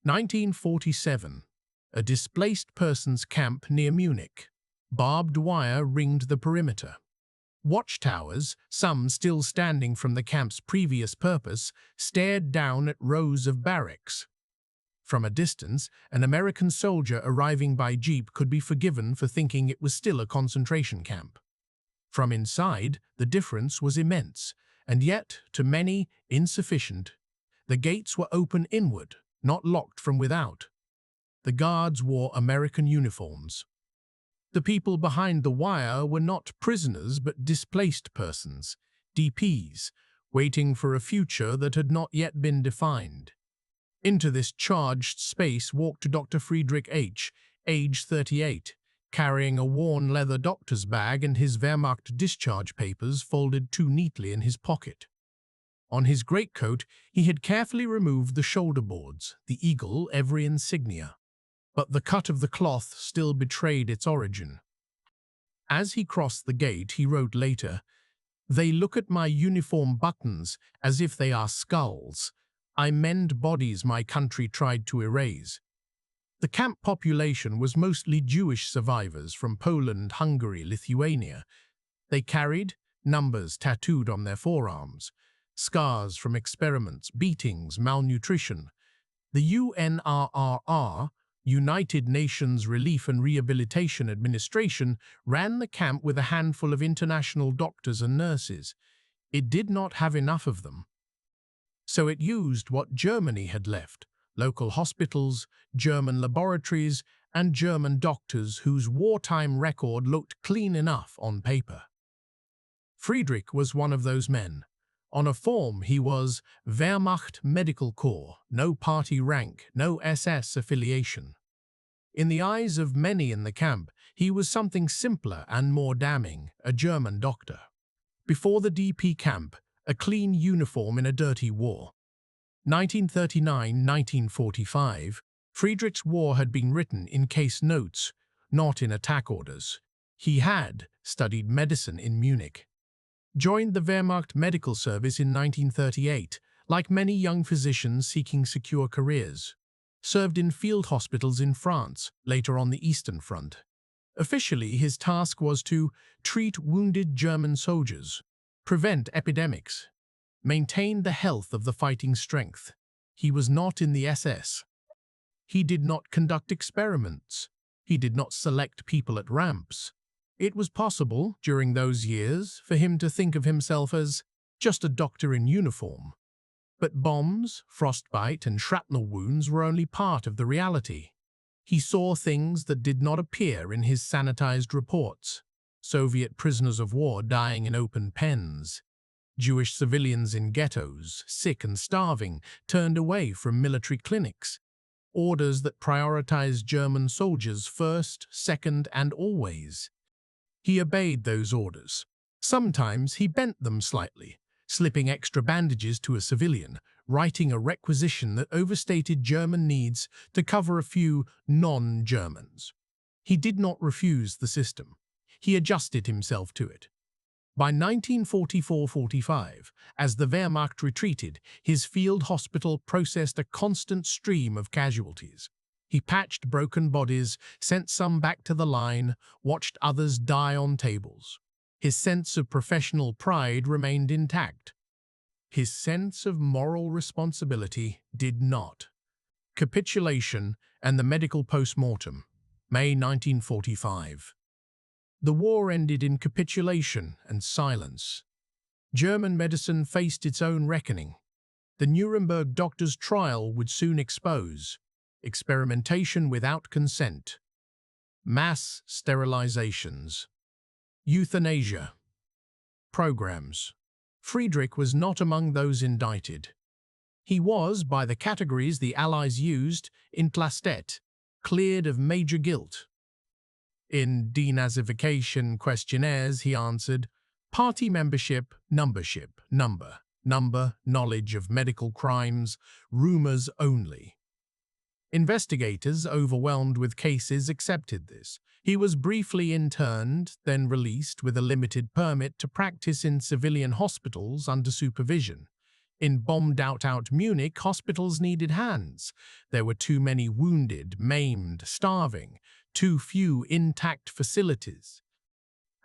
1947. A displaced persons camp near Munich. Barbed wire ringed the perimeter. Watchtowers, some still standing from the camp's previous purpose, stared down at rows of barracks. From a distance, an American soldier arriving by jeep could be forgiven for thinking it was still a concentration camp. From inside, the difference was immense, and yet, to many, insufficient. The gates were open inward, not locked from without. The guards wore American uniforms. The people behind the wire were not prisoners but displaced persons, DPs, waiting for a future that had not yet been defined. Into this charged space walked Dr. Friedrich H., age 38, carrying a worn leather doctor's bag and his Wehrmacht discharge papers folded too neatly in his pocket. On his greatcoat, he had carefully removed the shoulder boards, the eagle, every insignia. But the cut of the cloth still betrayed its origin. As he crossed the gate, he wrote later, "They look at my uniform buttons as if they are skulls. I mend bodies my country tried to erase." The camp population was mostly Jewish survivors from Poland, Hungary, Lithuania. They carried numbers tattooed on their forearms, scars from experiments, beatings, malnutrition. The UNRRR, United Nations Relief and Rehabilitation Administration, ran the camp with a handful of international doctors and nurses. It did not have enough of them. So it used what Germany had left: local hospitals, German laboratories, and German doctors whose wartime record looked clean enough on paper. Friedrich was one of those men. On a form he was Wehrmacht Medical Corps, no party rank, no SS affiliation. In the eyes of many in the camp, he was something simpler and more damning, a German doctor. Before the DP camp, a clean uniform in a dirty war. 1939–1945, Friedrich's war had been written in case notes, not in attack orders. He had studied medicine in Munich. Joined the Wehrmacht Medical Service in 1938, like many young physicians seeking secure careers. Served in field hospitals in France, later on the Eastern Front. Officially, his task was to treat wounded German soldiers, prevent epidemics, maintain the health of the fighting strength. He was not in the SS. He did not conduct experiments. He did not select people at ramps. It was possible, during those years, for him to think of himself as just a doctor in uniform. But bombs, frostbite, and shrapnel wounds were only part of the reality. He saw things that did not appear in his sanitized reports. Soviet prisoners of war dying in open pens. Jewish civilians in ghettos, sick and starving, turned away from military clinics. Orders that prioritized German soldiers first, second, and always. He obeyed those orders. Sometimes he bent them slightly, slipping extra bandages to a civilian, writing a requisition that overstated German needs to cover a few non-Germans. He did not refuse the system. He adjusted himself to it. By 1944–45, as the Wehrmacht retreated, his field hospital processed a constant stream of casualties. He patched broken bodies, sent some back to the line, watched others die on tables. His sense of professional pride remained intact. His sense of moral responsibility did not. Capitulation and the medical post-mortem, May 1945. The war ended in capitulation and silence. German medicine faced its own reckoning. The Nuremberg doctor's trial would soon expose experimentation without consent, mass sterilizations, euthanasia programs. Friedrich was not among those indicted. He was, by the categories the Allies used, entlastet, cleared of major guilt. In denazification questionnaires, he answered, party membership, numbership, number, knowledge of medical crimes, rumors only. Investigators, overwhelmed with cases, accepted this. He was briefly interned, then released with a limited permit to practice in civilian hospitals under supervision. In bombed-out Munich, hospitals needed hands. There were too many wounded, maimed, starving, too few intact facilities.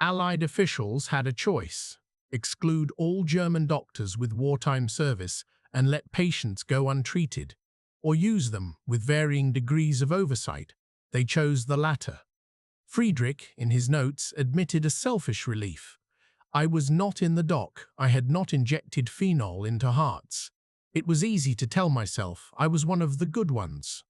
Allied officials had a choice: exclude all German doctors with wartime service and let patients go untreated, or use them with varying degrees of oversight. They chose the latter. Friedrich, in his notes, admitted a selfish relief. I was not in the dock. I had not injected phenol into hearts. It was easy to tell myself I was one of the good ones.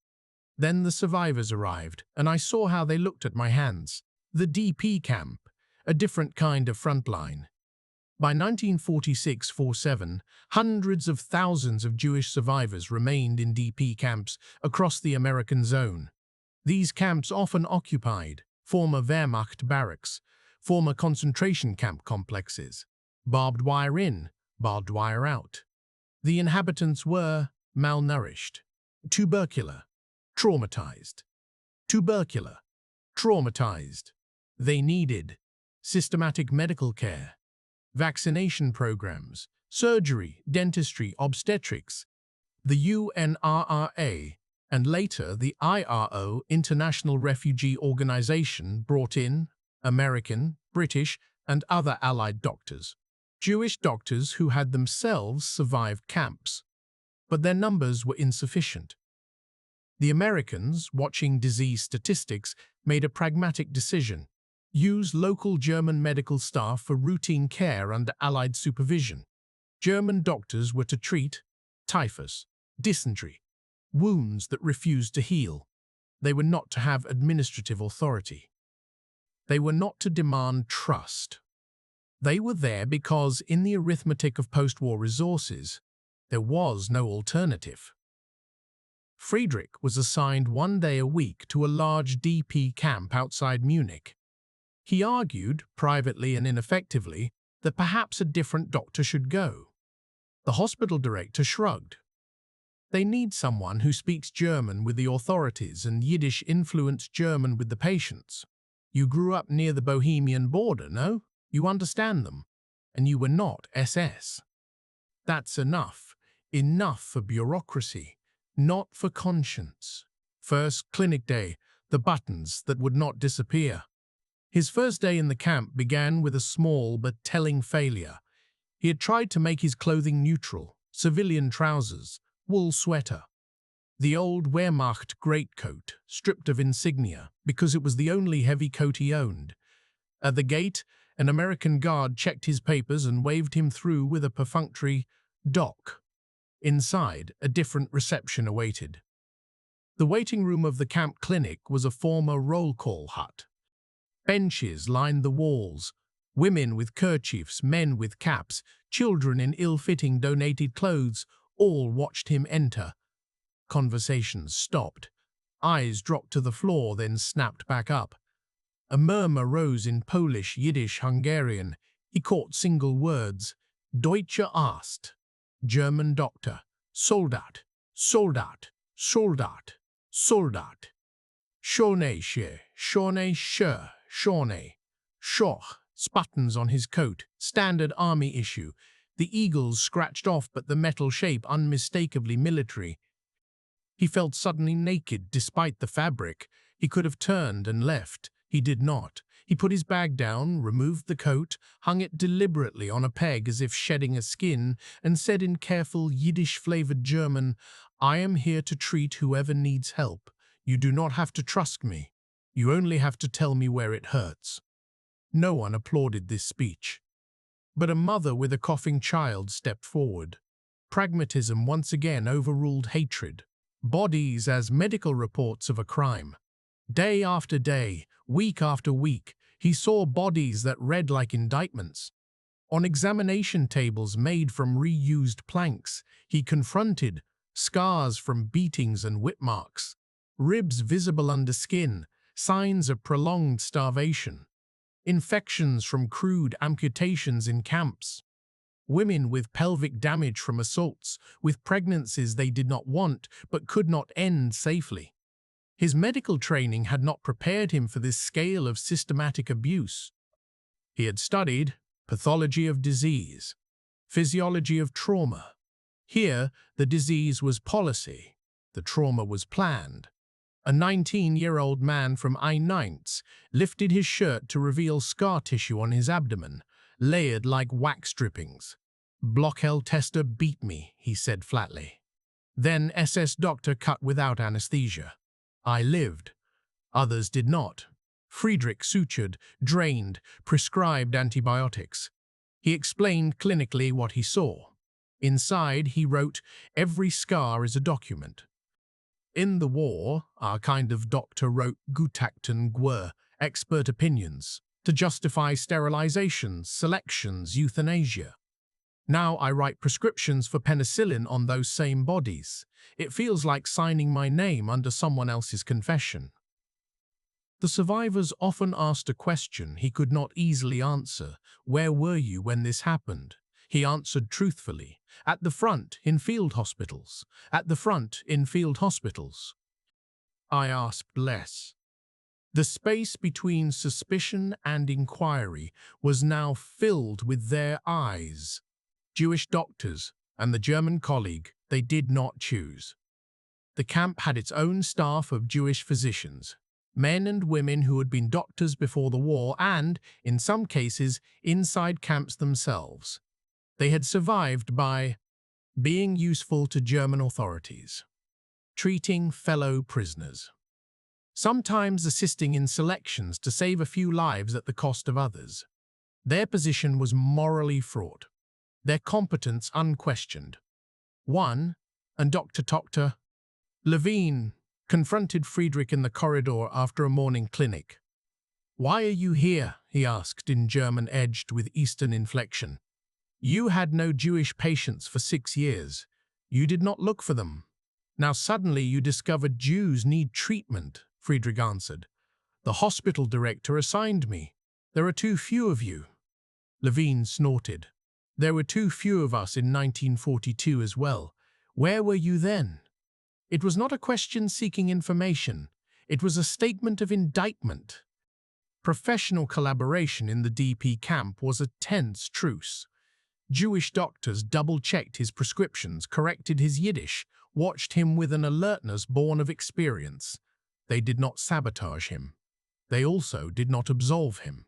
Then the survivors arrived, and I saw how they looked at my hands. The DP camp, a different kind of frontline. By 1946-47, hundreds of thousands of Jewish survivors remained in DP camps across the American zone. These camps often occupied former Wehrmacht barracks, former concentration camp complexes, barbed wire in, barbed wire out. The inhabitants were malnourished, tubercular, traumatized. Tubercular, traumatized. They needed systematic medical care, vaccination programs, surgery, dentistry, obstetrics. The UNRRA and later the IRO, International Refugee Organization, brought in American, British, and other Allied doctors. Jewish doctors who had themselves survived camps, but their numbers were insufficient. The Americans, watching disease statistics, made a pragmatic decision: use local German medical staff for routine care under Allied supervision. German doctors were to treat typhus, dysentery, wounds that refused to heal. They were not to have administrative authority. They were not to demand trust. They were there because, in the arithmetic of post-war resources, there was no alternative. Friedrich was assigned 1 day a week to a large DP camp outside Munich. He argued, privately and ineffectively, that perhaps a different doctor should go. The hospital director shrugged. They need someone who speaks German with the authorities and Yiddish-influenced German with the patients. You grew up near the Bohemian border, no? You understand them. And you were not SS. That's enough. Enough for bureaucracy, not for conscience. First clinic day, the buttons that would not disappear. His first day in the camp began with a small but telling failure. He had tried to make his clothing neutral: civilian trousers, wool sweater. The old Wehrmacht greatcoat, stripped of insignia, because it was the only heavy coat he owned. At the gate, an American guard checked his papers and waved him through with a perfunctory "Doc." Inside, a different reception awaited. The waiting room of the camp clinic was a former roll call hut. Benches lined the walls. Women with kerchiefs, men with caps, children in ill-fitting donated clothes, all watched him enter. Conversations stopped. Eyes dropped to the floor, then snapped back up. A murmur rose in Polish, Yiddish, Hungarian. He caught single words. Deutsche Arzt. German doctor. Soldat. Soldat. Soldat. Soldat. Schone she. Schone she. Schone. Schoch. Sputtons on his coat. Standard army issue. The eagles scratched off, but the metal shape unmistakably military. He felt suddenly naked despite the fabric. He could have turned and left. He did not. He put his bag down, removed the coat, hung it deliberately on a peg as if shedding a skin, and said in careful Yiddish-flavored German, "I am here to treat whoever needs help. You do not have to trust me. You only have to tell me where it hurts." No one applauded this speech. But a mother with a coughing child stepped forward. Pragmatism once again overruled hatred. Bodies as medical reports of a crime. Day after day, week after week, he saw bodies that read like indictments. On examination tables made from reused planks, he confronted scars from beatings and whip marks, ribs visible under skin, signs of prolonged starvation, infections from crude amputations in camps, women with pelvic damage from assaults, with pregnancies they did not want but could not end safely. His medical training had not prepared him for this scale of systematic abuse. He had studied pathology of disease, physiology of trauma, Here, the disease was policy. The trauma was planned. A 19-year-old man from I-9 lifted his shirt to reveal scar tissue on his abdomen, layered like wax drippings. "Blockhead tester beat me," he said flatly. Then SS doctor cut without anesthesia. I lived. Others did not. Friedrich sutured, drained, prescribed antibiotics. He explained clinically what he saw. Inside, he wrote, "Every scar is a document." In the war, our kind of doctor wrote Gutachten Gwr, expert opinions, to justify sterilizations, selections, euthanasia. Now I write prescriptions for penicillin on those same bodies. It feels like signing my name under someone else's confession. The survivors often asked a question he could not easily answer. "Where were you when this happened?" He answered truthfully, "At the front, in field hospitals. At the front, in field hospitals." I asked less. The space between suspicion and inquiry was now filled with their eyes. Jewish doctors and the German colleague they did not choose. The camp had its own staff of Jewish physicians, men and women who had been doctors before the war and, in some cases, inside camps themselves. They had survived by being useful to German authorities, treating fellow prisoners, sometimes assisting in selections to save a few lives at the cost of others. Their position was morally fraught, their competence unquestioned. One, and Dr. Levine, confronted Friedrich in the corridor after a morning clinic. "Why are you here?" he asked in German edged with Eastern inflection. "You had no Jewish patients for 6 years. You did not look for them. Now suddenly you discovered Jews need treatment," Friedrich answered. "The hospital director assigned me. There are too few of you." Levine snorted. "There were too few of us in 1942 as well. Where were you then?" It was not a question seeking information. It was a statement of indictment. Professional collaboration in the DP camp was a tense truce. Jewish doctors double-checked his prescriptions, corrected his Yiddish, watched him with an alertness born of experience. They did not sabotage him. They also did not absolve him.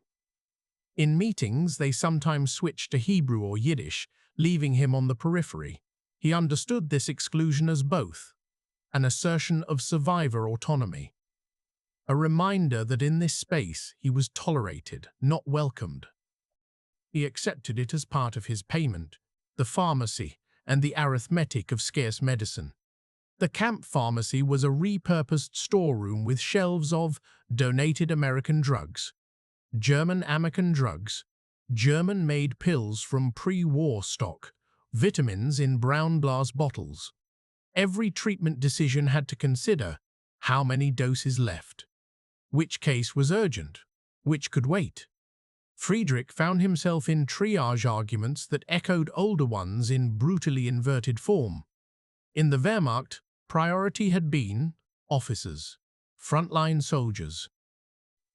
In meetings, they sometimes switched to Hebrew or Yiddish, leaving him on the periphery. He understood this exclusion as both an assertion of survivor autonomy, a reminder that in this space he was tolerated, not welcomed. He accepted it as part of his payment, the pharmacy, and the arithmetic of scarce medicine. The camp pharmacy was a repurposed storeroom with shelves of donated American drugs, German American drugs, German-made pills from pre-war stock, vitamins in brown glass bottles. Every treatment decision had to consider how many doses left, which case was urgent, which could wait. Friedrich found himself in triage arguments that echoed older ones in brutally inverted form. In the Wehrmacht, priority had been officers, frontline soldiers.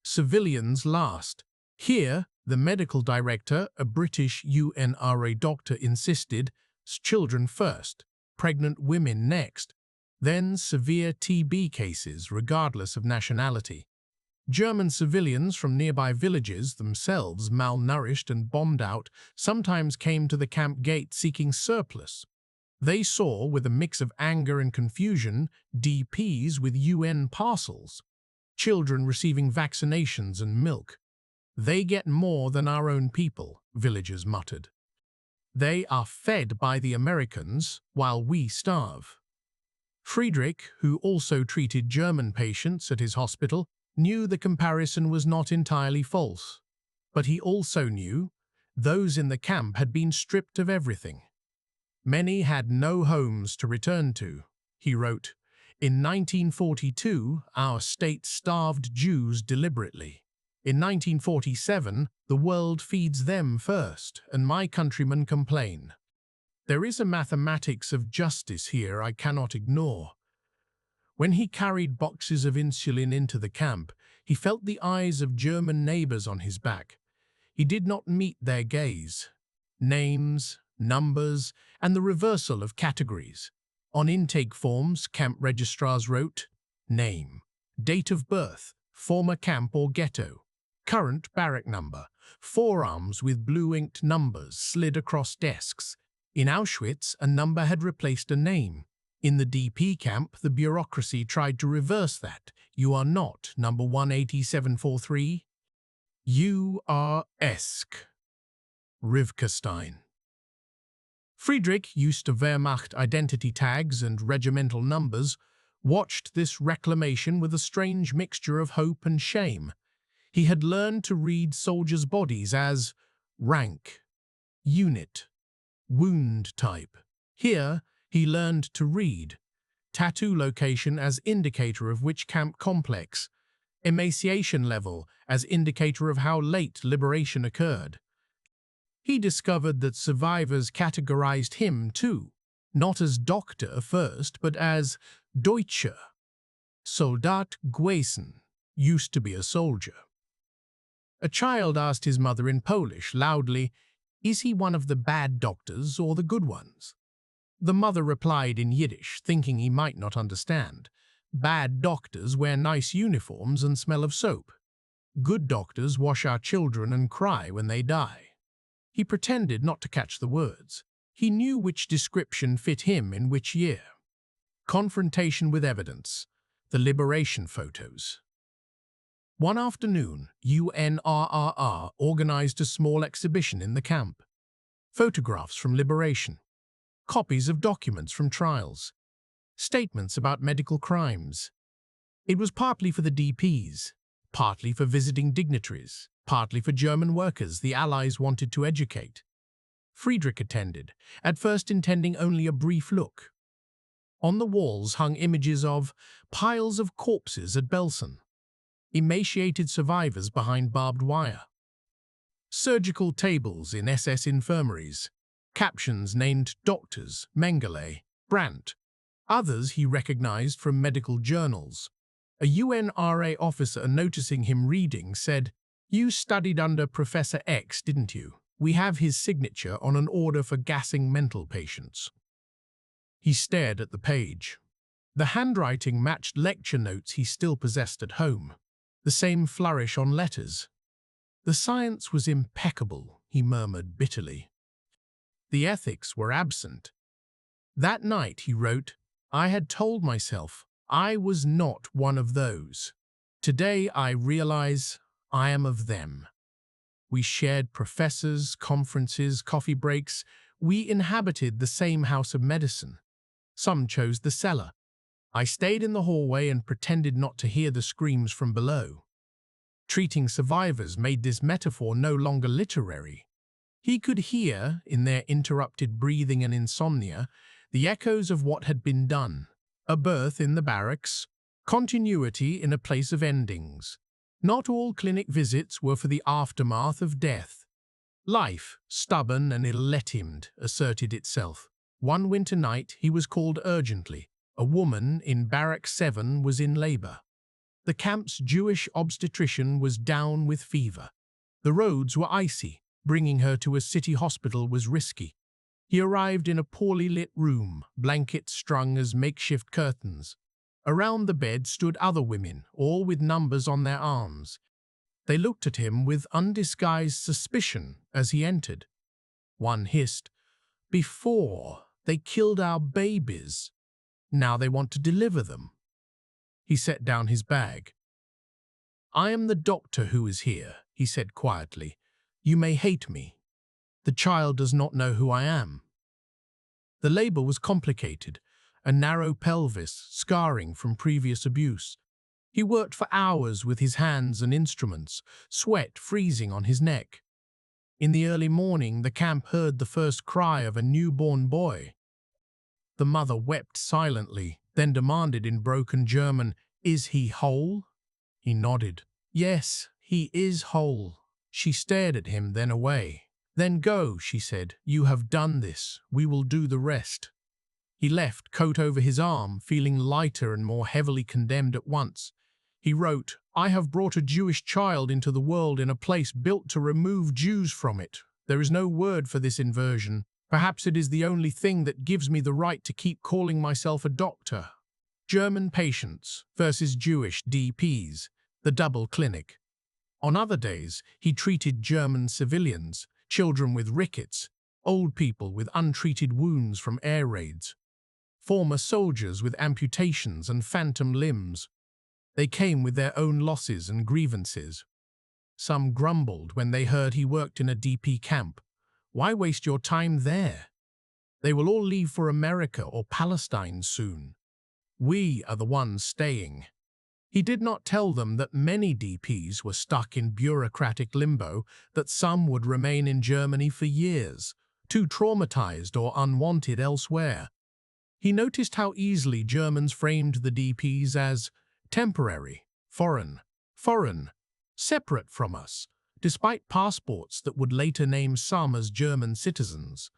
Civilians last. Here, the medical director, a British UNRA doctor, insisted, children first, pregnant women next, then severe TB cases regardless of nationality. German civilians from nearby villages, themselves malnourished and bombed out, sometimes came to the camp gate seeking surplus. They saw, with a mix of anger and confusion, DPs with UN parcels, children receiving vaccinations and milk. "They get more than our own people," villagers muttered. "They are fed by the Americans while we starve." Friedrich, who also treated German patients at his hospital, knew the comparison was not entirely false. But he also knew those in the camp had been stripped of everything. Many had no homes to return to. He wrote, "In 1942, our state starved Jews deliberately. In 1947, the world feeds them first, and my countrymen complain. There is a mathematics of justice here I cannot ignore." When he carried boxes of insulin into the camp, he felt the eyes of German neighbors on his back. He did not meet their gaze. Names, numbers, and the reversal of categories. On intake forms, camp registrars wrote, name, date of birth, former camp or ghetto, current barrack number, forearms with blue-inked numbers slid across desks. In Auschwitz, a number had replaced a name. In the DP camp, the bureaucracy tried to reverse that. You are not number 18743. You are Esk. Rivkestein. Friedrich, used to Wehrmacht identity tags and regimental numbers, watched this reclamation with a strange mixture of hope and shame. He had learned to read soldiers' bodies as rank, unit, wound type. Here, he learned to read tattoo location as indicator of which camp complex, emaciation level as indicator of how late liberation occurred. He discovered that survivors categorized him too, not as doctor first, but as Deutscher, Soldat gewesen, used to be a soldier. A child asked his mother in Polish loudly, "Is he one of the bad doctors or the good ones?" The mother replied in Yiddish, thinking he might not understand. "Bad doctors wear nice uniforms and smell of soap. Good doctors wash our children and cry when they die." He pretended not to catch the words. He knew which description fit him in which year. Confrontation with evidence. The liberation photos. One afternoon, UNRRR organized a small exhibition in the camp. Photographs from liberation. Copies of documents from trials. Statements about medical crimes. It was partly for the DPs, partly for visiting dignitaries, partly for German workers the Allies wanted to educate. Friedrich attended, at first intending only a brief look. On the walls hung images of piles of corpses at Belsen, emaciated survivors behind barbed wire, surgical tables in SS infirmaries, captions named doctors, Mengele, Brandt. Others he recognized from medical journals. A UNRA officer, noticing him reading, said, "You studied under Professor X, didn't you? We have his signature on an order for gassing mental patients." He stared at the page. The handwriting matched lecture notes he still possessed at home. The same flourish on letters. The science was impeccable, he murmured bitterly. The ethics were absent. That night, he wrote, "I had told myself I was not one of those. Today I realize I am of them." We shared professors, conferences, coffee breaks. We inhabited the same house of medicine. Some chose the cellar. I stayed in the hallway and pretended not to hear the screams from below. Treating survivors made this metaphor no longer literary. He could hear, in their interrupted breathing and insomnia, the echoes of what had been done. A birth in the barracks, continuity in a place of endings. Not all clinic visits were for the aftermath of death. Life, stubborn and ill-letimed, asserted itself. One winter night he was called urgently. A woman in Barrack 7 was in labor. The camp's Jewish obstetrician was down with fever. The roads were icy. Bringing her to a city hospital was risky. He arrived in a poorly lit room, blankets strung as makeshift curtains. Around the bed stood other women, all with numbers on their arms. They looked at him with undisguised suspicion as he entered. One hissed, "Before, they killed our babies. Now they want to deliver them." He set down his bag. "I am the doctor who is here," he said quietly. "You may hate me. The child does not know who I am." The labor was complicated, a narrow pelvis, scarring from previous abuse. He worked for hours with his hands and instruments, sweat freezing on his neck. In the early morning, the camp heard the first cry of a newborn boy. The mother wept silently, then demanded in broken German, "Is he whole?" He nodded. "Yes, he is whole." She stared at him, then away. "Then go," she said. "You have done this. We will do the rest." He left, coat over his arm, feeling lighter and more heavily condemned at once. He wrote, "I have brought a Jewish child into the world in a place built to remove Jews from it. There is no word for this inversion. Perhaps it is the only thing that gives me the right to keep calling myself a doctor. German patients versus Jewish DPs, the double clinic. On other days, he treated German civilians, children with rickets, old people with untreated wounds from air raids, former soldiers with amputations and phantom limbs. They came with their own losses and grievances. Some grumbled when they heard he worked in a DP camp. Why waste your time there? They will all leave for America or Palestine soon. We are the ones staying. He did not tell them that many DPs were stuck in bureaucratic limbo, that some would remain in Germany for years, too traumatized or unwanted elsewhere. He noticed how easily Germans framed the DPs as temporary, foreign, separate from us, despite passports that would later name some as German citizens.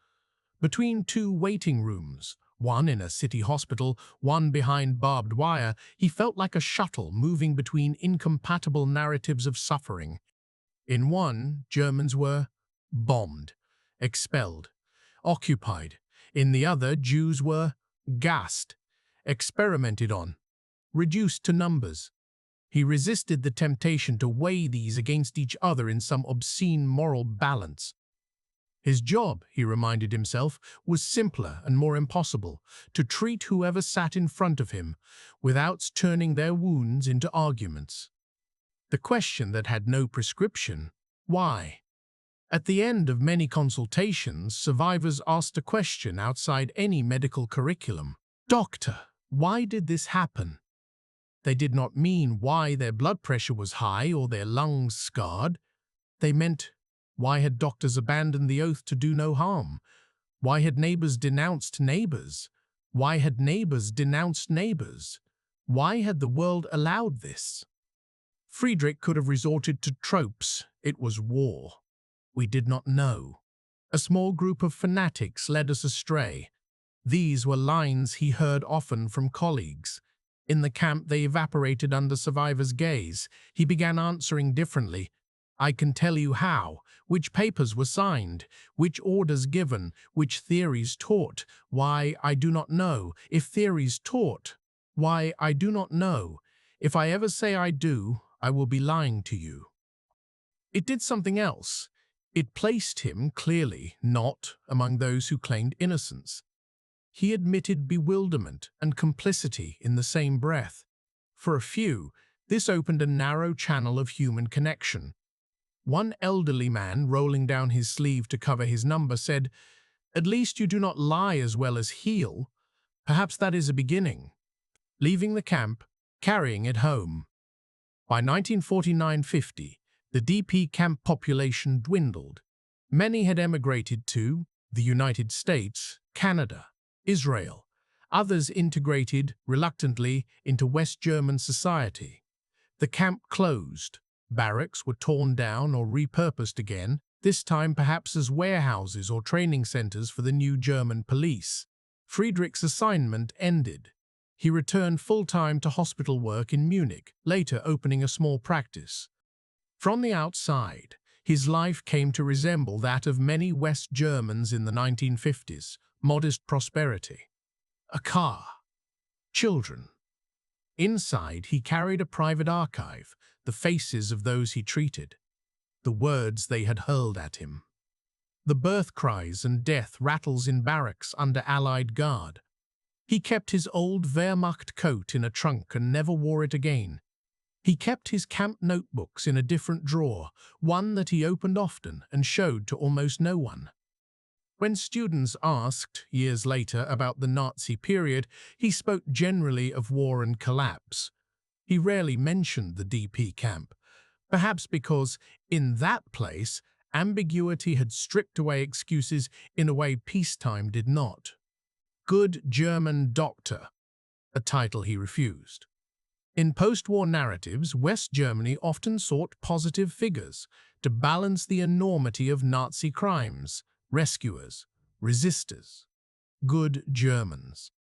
Between two waiting rooms, one in a city hospital, one behind barbed wire, he felt like a shuttle moving between incompatible narratives of suffering. In one, Germans were bombed, expelled, occupied. In the other, Jews were gassed, experimented on, reduced to numbers. He resisted the temptation to weigh these against each other in some obscene moral balance. His job, he reminded himself, was simpler and more impossible, to treat whoever sat in front of him, without turning their wounds into arguments. The question that had no prescription: why? At the end of many consultations, survivors asked a question outside any medical curriculum. Doctor, why did this happen? They did not mean why their blood pressure was high or their lungs scarred. They meant, why had doctors abandoned the oath to do no harm? Why had neighbors denounced neighbors? Why had neighbors denounced neighbors? Why had the world allowed this? Friedrich could have resorted to tropes. It was war. We did not know. A small group of fanatics led us astray. These were lines he heard often from colleagues. In the camp, they evaporated under survivors' gaze. He began answering differently. I can tell you how, which papers were signed, which orders given, which theories taught. Why, I do not know. If theories taught, why, I do not know. If I ever say I do, I will be lying to you. It did something else. It placed him, clearly, not among those who claimed innocence. He admitted bewilderment and complicity in the same breath. For a few, this opened a narrow channel of human connection. One elderly man, rolling down his sleeve to cover his number, said, "At least you do not lie as well as heal. Perhaps that is a beginning." Leaving the camp, carrying it home. By 1949-50, the DP camp population dwindled. Many had emigrated to the United States, Canada, Israel. Others integrated, reluctantly, into West German society. The camp closed. Barracks were torn down or repurposed again, this time perhaps as warehouses or training centers for the new German police. Friedrich's assignment ended. He returned full-time to hospital work in Munich, later opening a small practice. From the outside, his life came to resemble that of many West Germans in the 1950s, modest prosperity. A car. Children. Inside, he carried a private archive, the faces of those he treated, the words they had hurled at him. The birth cries and death rattles in barracks under Allied guard. He kept his old Wehrmacht coat in a trunk and never wore it again. He kept his camp notebooks in a different drawer, one that he opened often and showed to almost no one. When students asked, years later, about the Nazi period, he spoke generally of war and collapse. He rarely mentioned the DP camp, perhaps because, in that place, ambiguity had stripped away excuses in a way peacetime did not. Good German doctor, a title he refused. In post-war narratives, West Germany often sought positive figures to balance the enormity of Nazi crimes, rescuers, resistors, good Germans.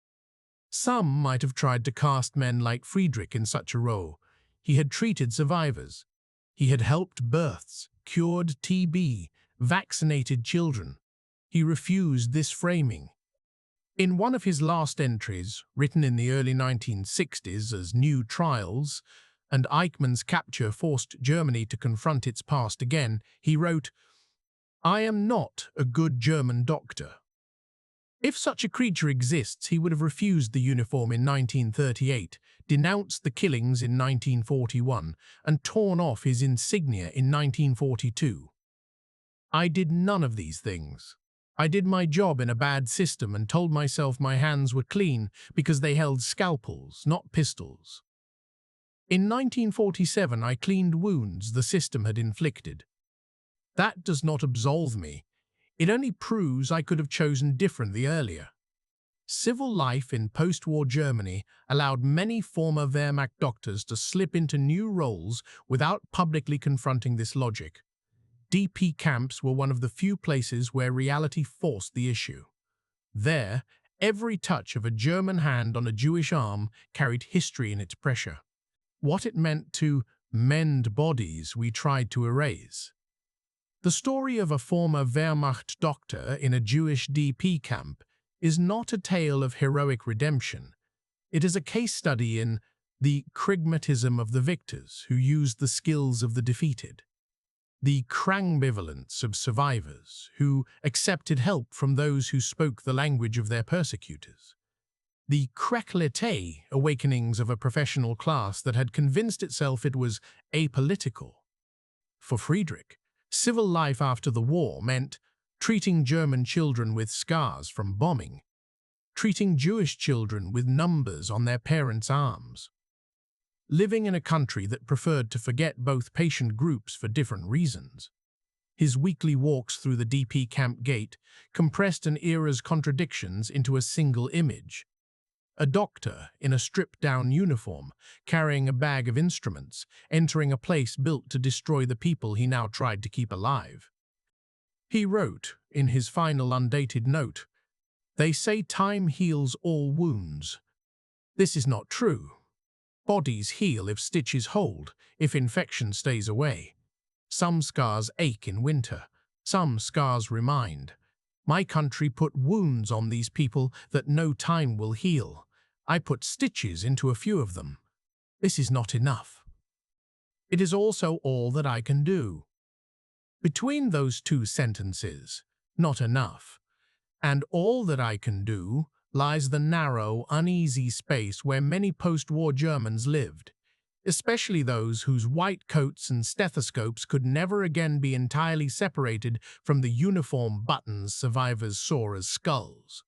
Some might have tried to cast men like Friedrich in such a role. He had treated survivors. He had helped births, cured TB, vaccinated children. He refused this framing. In one of his last entries, written in the early 1960s as New Trials, and Eichmann's capture forced Germany to confront its past again, he wrote, "I am not a good German doctor." If such a creature exists, he would have refused the uniform in 1938, denounced the killings in 1941, and torn off his insignia in 1942. I did none of these things. I did my job in a bad system and told myself my hands were clean because they held scalpels, not pistols. In 1947, I cleaned wounds the system had inflicted. That does not absolve me. It only proves I could have chosen differently earlier. Civil life in post-war Germany allowed many former Wehrmacht doctors to slip into new roles without publicly confronting this logic. DP camps were one of the few places where reality forced the issue. There, every touch of a German hand on a Jewish arm carried history in its pressure. What it meant to mend bodies we tried to erase. The story of a former Wehrmacht doctor in a Jewish DP camp is not a tale of heroic redemption. It is a case study in the pragmatism of the victors who used the skills of the defeated. The ambivalence of survivors who accepted help from those who spoke the language of their persecutors. The Krekletay awakenings of a professional class that had convinced itself it was apolitical. For Friedrich, civil life after the war meant treating German children with scars from bombing, treating Jewish children with numbers on their parents' arms, living in a country that preferred to forget both patient groups for different reasons. His weekly walks through the DP camp gate compressed an era's contradictions into a single image. A doctor in a stripped-down uniform, carrying a bag of instruments, entering a place built to destroy the people he now tried to keep alive. He wrote, in his final undated note, "They say time heals all wounds. This is not true. Bodies heal if stitches hold, if infection stays away. Some scars ache in winter, some scars remind. My country put wounds on these people that no time will heal. I put stitches into a few of them. This is not enough. It is also all that I can do." Between those two sentences, not enough, and all that I can do, lies the narrow, uneasy space where many post-war Germans lived, especially those whose white coats and stethoscopes could never again be entirely separated from the uniform buttons survivors saw as skulls.